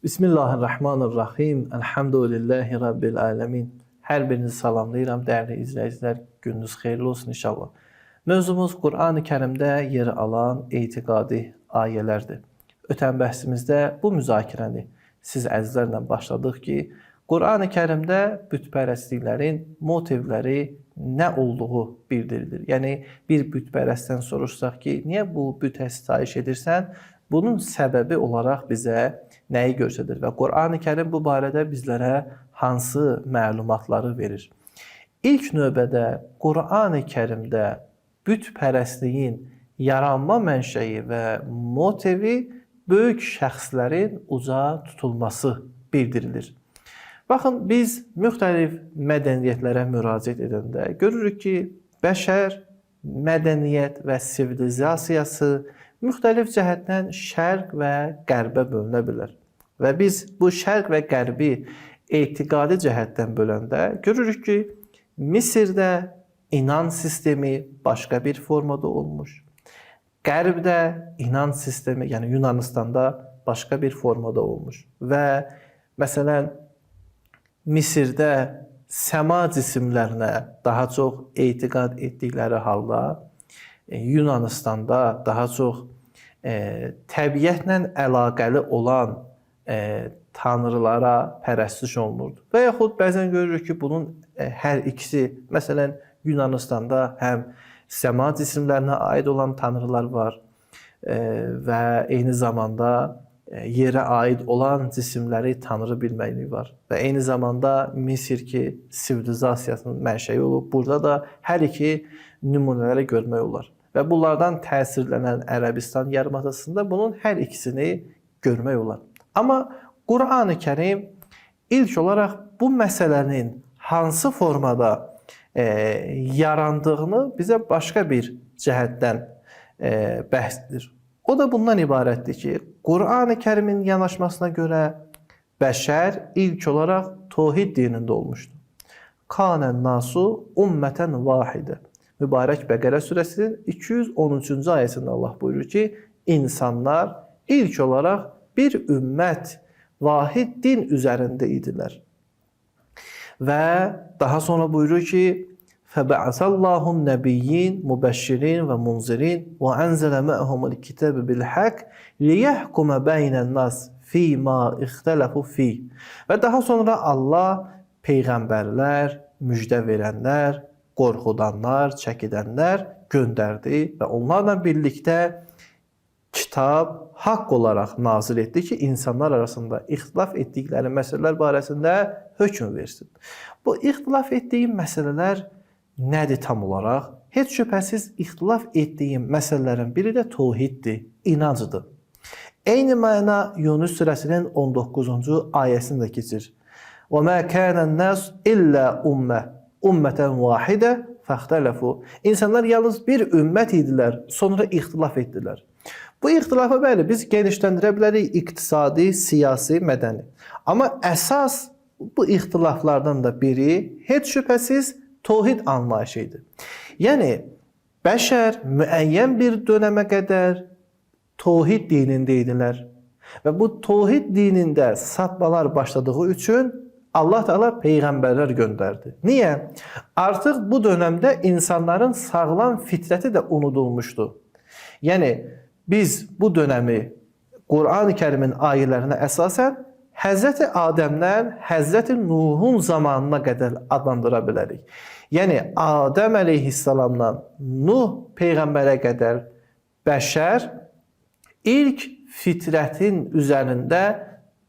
Bismillahirrahmanirrahim. Elhamdülillahi Rabbil alemin. Hər birinizi salamlayıram, dəyərli izləyicilər. Gününüz xeyirli olsun inşallah. Mövzumuz Qur'an-ı Kərimdə yer alan etiqadi ayələrdir. Ötən bəhsimizdə bu müzakirəni siz əzizlərlə başladıq ki, Qur'an-ı Kərimdə bütpərəstliklərin motivləri nə olduğu bildirilir. Yəni, bir bütpərəstdən soruşsaq ki, niyə bu bütə sitayiş edirsən? Bunun səbəbi olaraq bizə nəyi göstərir və Qur'an-ı Kərim bu barədə bizlərə hansı məlumatları verir? İlk növbədə Qur'an-ı Kərimdə bütpərəstliyin yaranma mənşəyi və motivi böyük şəxslərin uca tutulması bildirilir. Baxın, biz müxtəlif mədəniyyətlərə müraciət edəndə görürük ki, bəşər mədəniyyət və sivilizasiyası müxtəlif cəhətdən şərq və qərbə bölünə bilər. Və biz bu şərq və qərbi etiqadi cəhətdən böləndə görürük ki, Misirdə inan sistemi başqa bir formada olmuş. Qərbdə inan sistemi, yəni Yunanistanda başqa bir formada olmuş. Və məsələn, Misirdə səma cisimlərinə daha çox etiqad etdikləri halda, Yunanistanda daha çox təbiətlə əlaqəli olan tanrılara pərəstiş olunurdu. Və yaxud bəzən görürük ki, bunun hər ikisi, məsələn, Yunanistanda həm səma cisimlərinə aid olan tanrılar var və eyni zamanda yerə aid olan cisimləri tanrı bilməkliyi var. Və eyni zamanda Misir ki, sivilizasiyasının mənşəyi olub, burada da hər iki nümunələri görmək olar. Və bunlardan təsirlənən Ərəbistan yarımadasında bunun hər ikisini görmək olar. Amma Qur'an-ı Kərim ilk olaraq bu məsələnin hansı formada yarandığını bizə başqa bir cəhətdən bəhs edir. O da bundan ibarətdir ki, Qur'an-ı Kərimin yanaşmasına görə bəşər ilk olaraq Tohid dinində olmuşdur. Kânən nasu ummətən vahidə. Mübarək Bəqərə surəsinin 213-cü ayəsində Allah buyurur ki, insanlar ilk olaraq bir ümmət, vahid din üzərində idilər. Və daha sonra buyurur ki, فَبَعَثَ اللّٰهُ النَّبِيِّينَ مُبَشِّرِينَ وَمُنْزِرِينَ وَأَنْزَلَ مَعَهُمُ الْكِتَابَ بِالْحَقِّ لِيَحْكُمَ بَيْنَ النَّاسِ فِي مَا اِخْتَلَفُوا فِيهِ. Və daha sonra Allah peyğəmbərlər, müjdə verənlər, qorxudanlar, çəkidənlər göndərdi və onlarla birlikdə kitab haqq olaraq nazil etdi ki, insanlar arasında ixtilaf etdikləri məsələlər barəsində hökm versin. Bu ixtilaf etdiyim məsələlər nədir tam olaraq? Heç şübhəsiz ixtilaf etdiyim məsələlərin biri də tohiddir, inancdır. Eyni məna Yunus surəsinin 19-cu ayəsində keçir. وَمَا كَانَ النَّاسُ إِلَّا ummətən vahidə fəxtələfu. İnsanlar yalnız bir ümmət idilər, sonra ixtilaf etdilər. Bu ixtilafı bəli, biz genişləndirə bilərik iqtisadi, siyasi, mədəni. Amma əsas bu ixtilaflardan da biri heç şübhəsiz tohid anlayışı idi. Yəni, bəşər müəyyən bir dönəmə qədər tohid dinində idilər. Və bu tohid dinində sapmalar başladığı üçün Allah Teala peyğəmbərlər göndərdi. Niyə? Artıq bu dövrdə insanların sağlam fitrəti də unudulmuşdu. Yəni biz bu dövrü Qur'an-ı Kərimin ayələrinə əsasən Həzrəti Adəmdən Həzrəti Nuhun zamanına qədər adlandıra bilərik. Yəni Adəm əleyhissalamdan Nuh peyğəmbərə qədər bəşər ilk fitrətin üzərində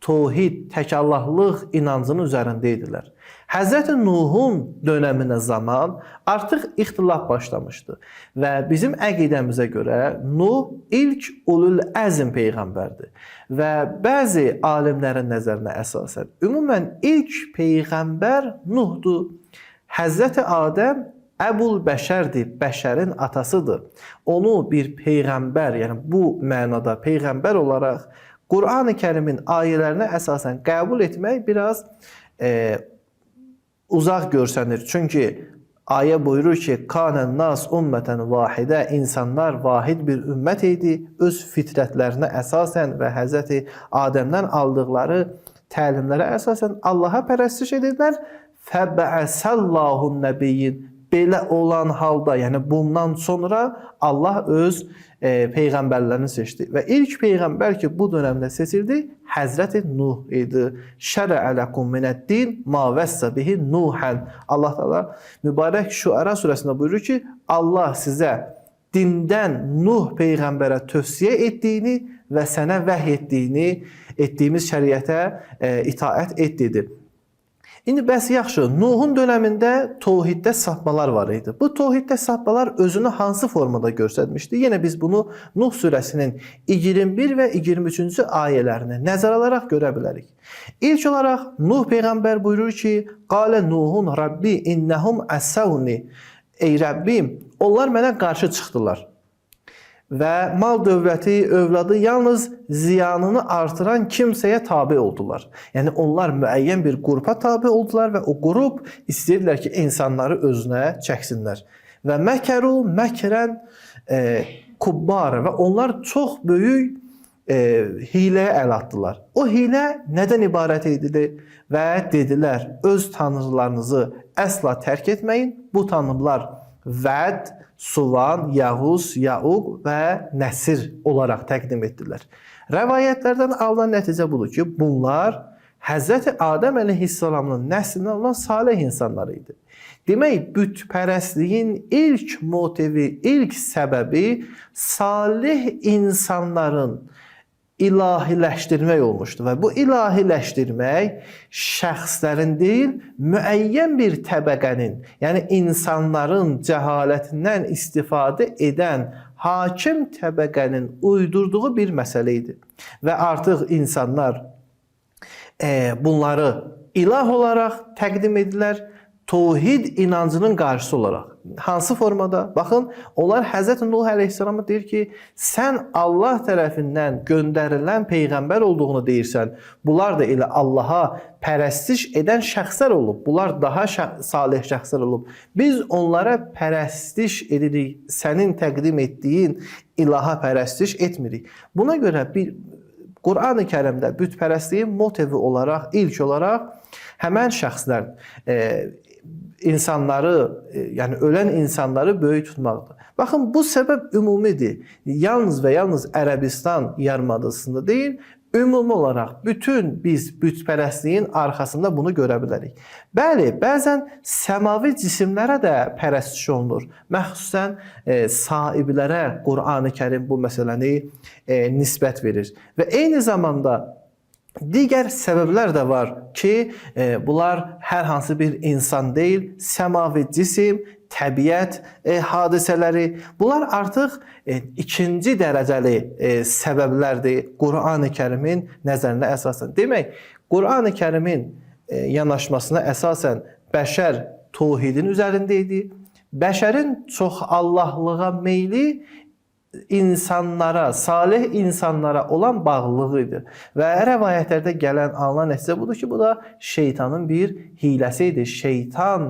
tohid, təkallahlıq inancının üzərində idilər. Həzrəti Nuhun dönəminə zaman artıq ixtilaf başlamışdı. Və bizim əqidəmizə görə Nuh ilk ulul əzm peyğəmbərdir. Və bəzi alimlərin nəzərinə əsasən, ümumən ilk peyğəmbər Nuhdur. Həzrəti Adəm Əbul Bəşərdir, bəşərin atasıdır. Onu bir peyğəmbər, yəni bu mənada peyğəmbər olaraq Qur'an-ı Kərimin ayələrinə əsasən qəbul etmək biraz uzaq görsənir. Çünki Ayə buyurur ki, "Kanən nas ümmətən vahidə." İnsanlar vahid bir ümmət idi. Öz fitrətlərinə əsasən və Həzrəti Adəmdən aldıqları təlimlərə əsasən Allaha pərəstiş edirlər. Fəbəəsəllahun nəbiyyin. Belə olan halda, yəni bundan sonra Allah öz peyğəmbərlərini seçdi. Və ilk peyğəmbər ki, bu dönəmdə seçildi, Həzrəti Nuh idi. Şərə ləkum minəd-din ma vəssə bihi Nuhan. Allah Teala mübarək Şuara surəsində buyurur ki, Allah sizə dindən Nuh peyğəmbərə tövsiyə etdiyini və sənə vəhy etdiyimiz şəriətə itaət et dedi. İndi bəs yaxşı, Nuhun dönəmində təvhiddə sapmalar var idi. Bu təvhiddə sapmalar özünü hansı formada göstərmişdi? Yenə biz bunu Nuh surəsinin 21 və 23-cü ayələrini nəzərə alaraq görə bilərik. İlk olaraq Nuh peyğəmbər buyurur ki, "Qalə Nuhun Rabbi innəhum əsəvni." Ey Rəbbim, onlar mənə qarşı çıxdılar. Və mal dövləti, övladı yalnız ziyanını artıran kimsəyə tabi oldular. Yəni onlar müəyyən bir qrupa tabi oldular və o qrup istəyirlər ki, insanları özünə çəksinlər. Və məkəru məkrən kubbar və onlar çox böyük hiləyə əl atdılar. O hilə nədən ibarət idi? Və dedilər, öz tanrılarınızı əsla tərk etməyin. Bu tanrılar Vəd, Suvan, Yağuz, Yauq və Nəsir olaraq təqdim etdilər. Rəvayətlərdən alınan nəticə budur ki, bunlar Həzrəti Adəm əleyhissalamın nəslindən olan salih insanlar idi. Demək, bütpərəstliyin ilk motivi, ilk səbəbi salih insanların ilahiləşdirmək olmuşdu və bu ilahiləşdirmək şəxslərin deyil, müəyyən bir təbəqənin, yəni insanların cəhalətindən istifadə edən hakim təbəqənin uydurduğu bir məsələ idi. Və artıq insanlar bunları ilah olaraq təqdim edilər, təvhid inancının qarşısı olaraq. Hansı formada? Baxın, onlar Həzrəti Nuh əleyhissalama deyir ki, sən Allah tərəfindən göndərilən peyğəmbər olduğunu deyirsən. Bunlar da elə Allaha pərəstiş edən şəxslər olub. Bunlar daha salih şəxslər olub. Biz onlara pərəstiş edirik. Sənin təqdim etdiyin ilaha pərəstiş etmirik. Buna görə bir Qur'an-ı Kərimdə bütpərəstliyin motivi olaraq, ilk olaraq həmən şəxslər insanları, yəni ölən insanları böyük tutmaqdır. Baxın, bu səbəb ümumidir. Yalnız və yalnız Ərəbistan yarımadasında deyil, ümumi olaraq bütün biz bütpərəstliyin arxasında bunu görə bilərik. Bəli, bəzən səmavi cisimlərə də pərəstiş olunur. Məxsusən sahiblərə Qur'an-ı Kərim bu məsələni nisbət verir. Və eyni zamanda digər səbəblər də var ki, bunlar hər hansı bir insan deyil, səmavi cisim, təbiət hadisələri. Bunlar artıq ikinci dərəcəli səbəblərdir Qur'an-ı Kərimin nəzərinə əsasən. Demək, Qur'an-ı Kərimin yanaşmasına əsasən bəşər təvhidin üzərində idi. Bəşərin çox Allahlığa meyli insanlara, salih insanlara olan bağlılığı idi. Və rəvayətlərdə gələn alınan nəticə budur ki, bu da şeytanın bir hiləsi idi. Şeytan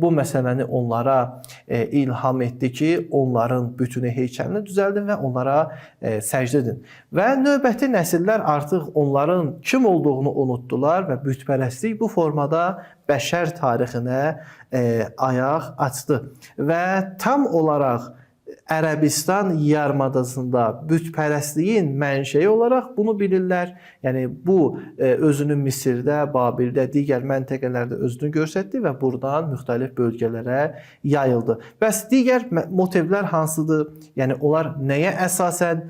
bu məsələni onlara ilham etdi ki, onların bütünü heykəlini düzəldin və onlara səcdə edin. Və növbəti nəsillər artıq onların kim olduğunu unutdular və bütpərəstlik bu formada bəşər tarixinə ayaq açdı. Və tam olaraq Ərəbistan yarımadasında bütpərəstliyin mənşəyi olaraq bunu bilirlər. Yəni bu özünü Misirdə, Babildə, digər məntəqələrdə özünü göstərdi və buradan müxtəlif bölgələrə yayıldı. Bəs digər motivlər hansıdır? Yəni onlar nəyə əsasən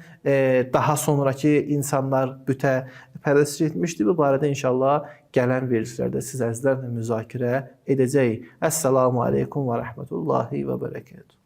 daha sonraki insanlar bütə pərəstiş etmişdi? Bu barədə inşallah gələn verilişlərdə siz əzizlərlə müzakirə edəcəyik. Əssalamu aleykum və rəhmətullahi və bərəkətuhu.